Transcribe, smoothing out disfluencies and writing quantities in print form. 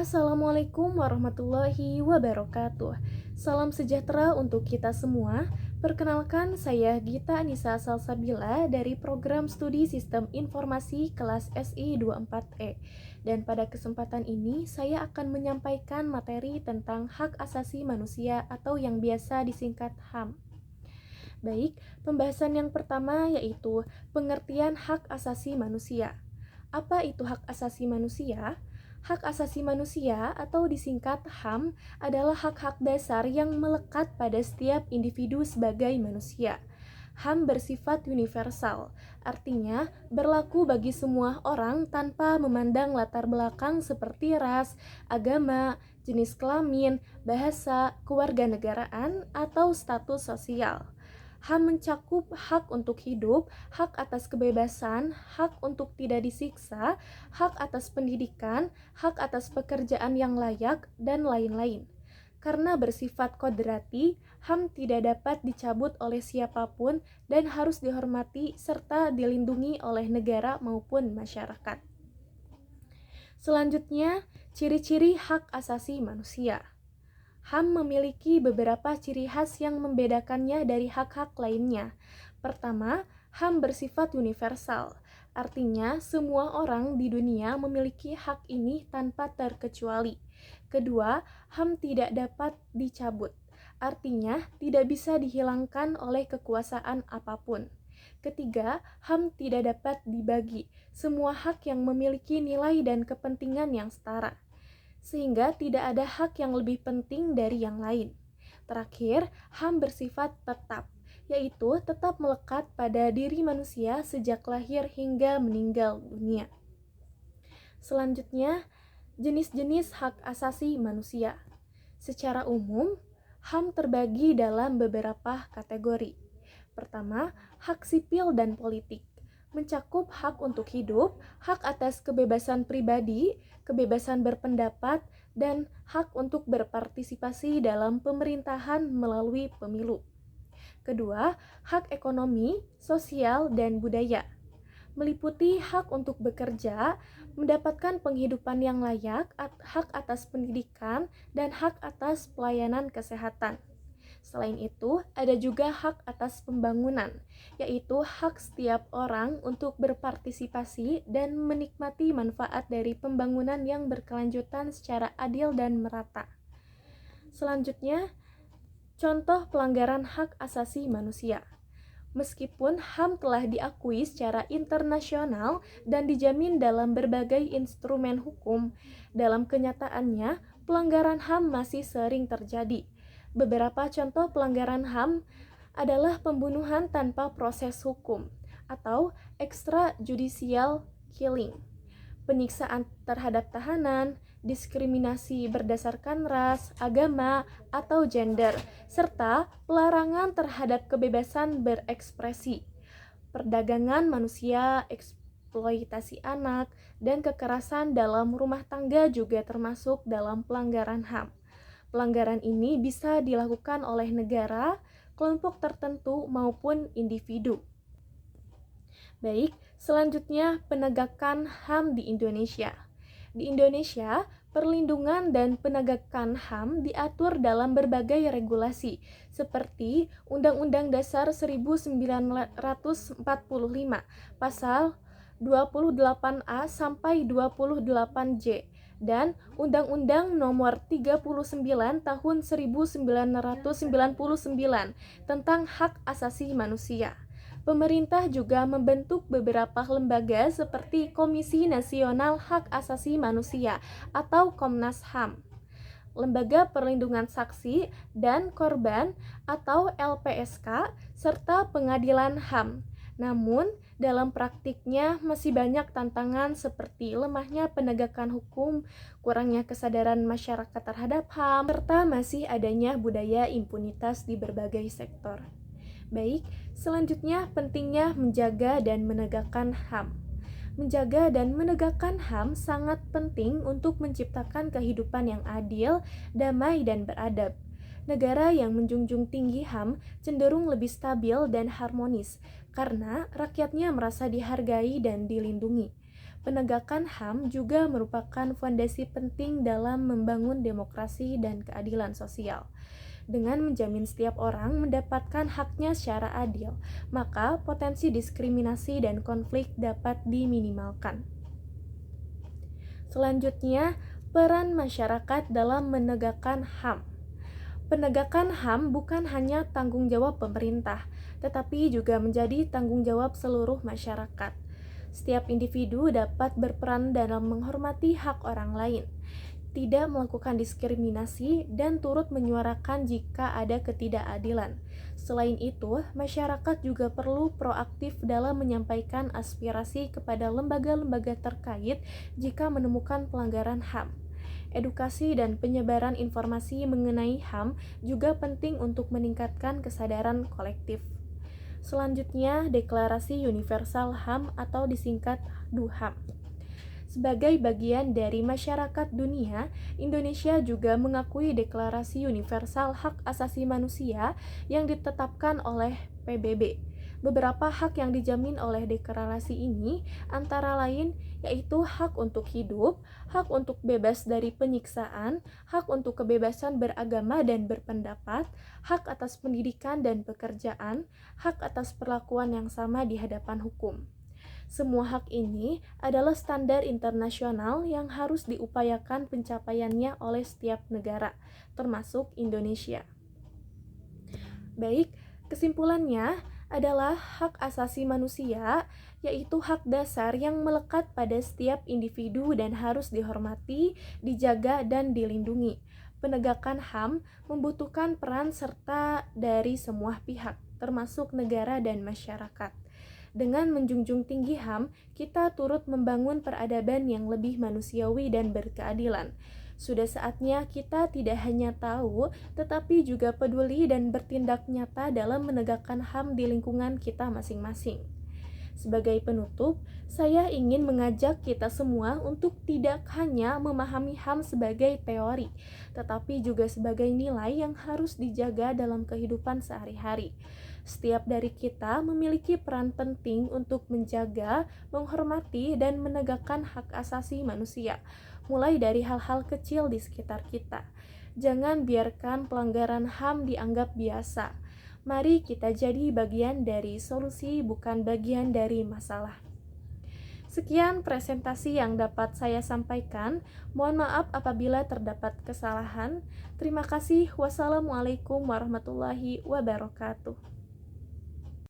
Assalamualaikum warahmatullahi wabarakatuh. Salam sejahtera untuk kita semua. Perkenalkan, saya Gita Anissa Salsabila dari program studi Sistem Informasi kelas SI 24E. Dan pada kesempatan ini, saya akan menyampaikan materi tentang hak asasi manusia atau yang biasa disingkat HAM. Baik, pembahasan yang pertama yaitu pengertian hak asasi manusia. Apa itu hak asasi manusia? Hak asasi manusia atau disingkat HAM adalah hak-hak dasar yang melekat pada setiap individu sebagai manusia. HAM bersifat universal, artinya berlaku bagi semua orang tanpa memandang latar belakang seperti ras, agama, jenis kelamin, bahasa, kewarganegaraan, atau status sosial. HAM mencakup hak untuk hidup, hak atas kebebasan, hak untuk tidak disiksa, hak atas pendidikan, hak atas pekerjaan yang layak, dan lain-lain. Karena bersifat kodrati, HAM tidak dapat dicabut oleh siapapun dan harus dihormati serta dilindungi oleh negara maupun masyarakat. Selanjutnya, ciri-ciri hak asasi manusia. HAM memiliki beberapa ciri khas yang membedakannya dari hak-hak lainnya. Pertama, HAM bersifat universal, artinya semua orang di dunia memiliki hak ini tanpa terkecuali. Kedua, HAM tidak dapat dicabut, artinya tidak bisa dihilangkan oleh kekuasaan apapun. Ketiga, HAM tidak dapat dibagi, semua hak yang memiliki nilai dan kepentingan yang setara, sehingga tidak ada hak yang lebih penting dari yang lain. Terakhir, HAM bersifat tetap, yaitu tetap melekat pada diri manusia sejak lahir hingga meninggal dunia. Selanjutnya, jenis-jenis hak asasi manusia. Secara umum, HAM terbagi dalam beberapa kategori. Pertama, hak sipil dan politik, mencakup hak untuk hidup, hak atas kebebasan pribadi, kebebasan berpendapat, dan hak untuk berpartisipasi dalam pemerintahan melalui pemilu. Kedua, hak ekonomi, sosial, dan budaya, meliputi hak untuk bekerja, mendapatkan penghidupan yang layak, hak atas pendidikan, dan hak atas pelayanan kesehatan. Selain itu, ada juga hak atas pembangunan, yaitu hak setiap orang untuk berpartisipasi dan menikmati manfaat dari pembangunan yang berkelanjutan secara adil dan merata. Selanjutnya, contoh pelanggaran hak asasi manusia. Meskipun HAM telah diakui secara internasional dan dijamin dalam berbagai instrumen hukum, dalam kenyataannya pelanggaran HAM masih sering terjadi. Beberapa contoh pelanggaran HAM adalah pembunuhan tanpa proses hukum atau extrajudicial killing, penyiksaan terhadap tahanan, diskriminasi berdasarkan ras, agama, atau gender, serta pelarangan terhadap kebebasan berekspresi, perdagangan manusia, eksploitasi anak, dan kekerasan dalam rumah tangga juga termasuk dalam pelanggaran HAM. Pelanggaran ini bisa dilakukan oleh negara, kelompok tertentu, maupun individu. Baik, selanjutnya penegakan HAM di Indonesia. Di Indonesia, perlindungan dan penegakan HAM diatur dalam berbagai regulasi, seperti Undang-Undang Dasar 1945, Pasal 28A sampai 28J, dan Undang-Undang Nomor 39 Tahun 1999 tentang Hak Asasi Manusia. Pemerintah juga membentuk beberapa lembaga seperti Komisi Nasional Hak Asasi Manusia atau Komnas HAM, Lembaga Perlindungan Saksi dan Korban atau LPSK, serta Pengadilan HAM. Namun, dalam praktiknya masih banyak tantangan seperti lemahnya penegakan hukum, kurangnya kesadaran masyarakat terhadap HAM, serta masih adanya budaya impunitas di berbagai sektor. Baik, selanjutnya pentingnya menjaga dan menegakkan HAM. Menjaga dan menegakkan HAM sangat penting untuk menciptakan kehidupan yang adil, damai, dan beradab. Negara yang menjunjung tinggi HAM cenderung lebih stabil dan harmonis karena rakyatnya merasa dihargai dan dilindungi. Penegakan HAM juga merupakan fondasi penting dalam membangun demokrasi dan keadilan sosial. Dengan menjamin setiap orang mendapatkan haknya secara adil, maka potensi diskriminasi dan konflik dapat diminimalkan. Selanjutnya, peran masyarakat dalam menegakkan HAM. Penegakan HAM bukan hanya tanggung jawab pemerintah, tetapi juga menjadi tanggung jawab seluruh masyarakat. Setiap individu dapat berperan dalam menghormati hak orang lain, tidak melakukan diskriminasi, dan turut menyuarakan jika ada ketidakadilan. Selain itu, masyarakat juga perlu proaktif dalam menyampaikan aspirasi kepada lembaga-lembaga terkait jika menemukan pelanggaran HAM. Edukasi dan penyebaran informasi mengenai HAM juga penting untuk meningkatkan kesadaran kolektif. Selanjutnya, Deklarasi Universal HAM atau disingkat DUHAM. Sebagai bagian dari masyarakat dunia, Indonesia juga mengakui Deklarasi Universal Hak Asasi Manusia yang ditetapkan oleh PBB. Beberapa hak yang dijamin oleh deklarasi ini antara lain yaitu hak untuk hidup, hak untuk bebas dari penyiksaan, hak untuk kebebasan beragama dan berpendapat, hak atas pendidikan dan pekerjaan, hak atas perlakuan yang sama di hadapan hukum. Semua hak ini adalah standar internasional yang harus diupayakan pencapaiannya oleh setiap negara, termasuk Indonesia. Baik, kesimpulannya adalah hak asasi manusia, yaitu hak dasar yang melekat pada setiap individu dan harus dihormati, dijaga, dan dilindungi. Penegakan HAM membutuhkan peran serta dari semua pihak, termasuk negara dan masyarakat. Dengan menjunjung tinggi HAM, kita turut membangun peradaban yang lebih manusiawi dan berkeadilan. Sudah saatnya kita tidak hanya tahu, tetapi juga peduli dan bertindak nyata dalam menegakkan HAM di lingkungan kita masing-masing. Sebagai penutup, saya ingin mengajak kita semua untuk tidak hanya memahami HAM sebagai teori, tetapi juga sebagai nilai yang harus dijaga dalam kehidupan sehari-hari. Setiap dari kita memiliki peran penting untuk menjaga, menghormati, dan menegakkan hak asasi manusia, mulai dari hal-hal kecil di sekitar kita. Jangan biarkan pelanggaran HAM dianggap biasa. Mari kita jadi bagian dari solusi, bukan bagian dari masalah. Sekian presentasi yang dapat saya sampaikan. Mohon maaf apabila terdapat kesalahan. Terima kasih. Wassalamualaikum warahmatullahi wabarakatuh.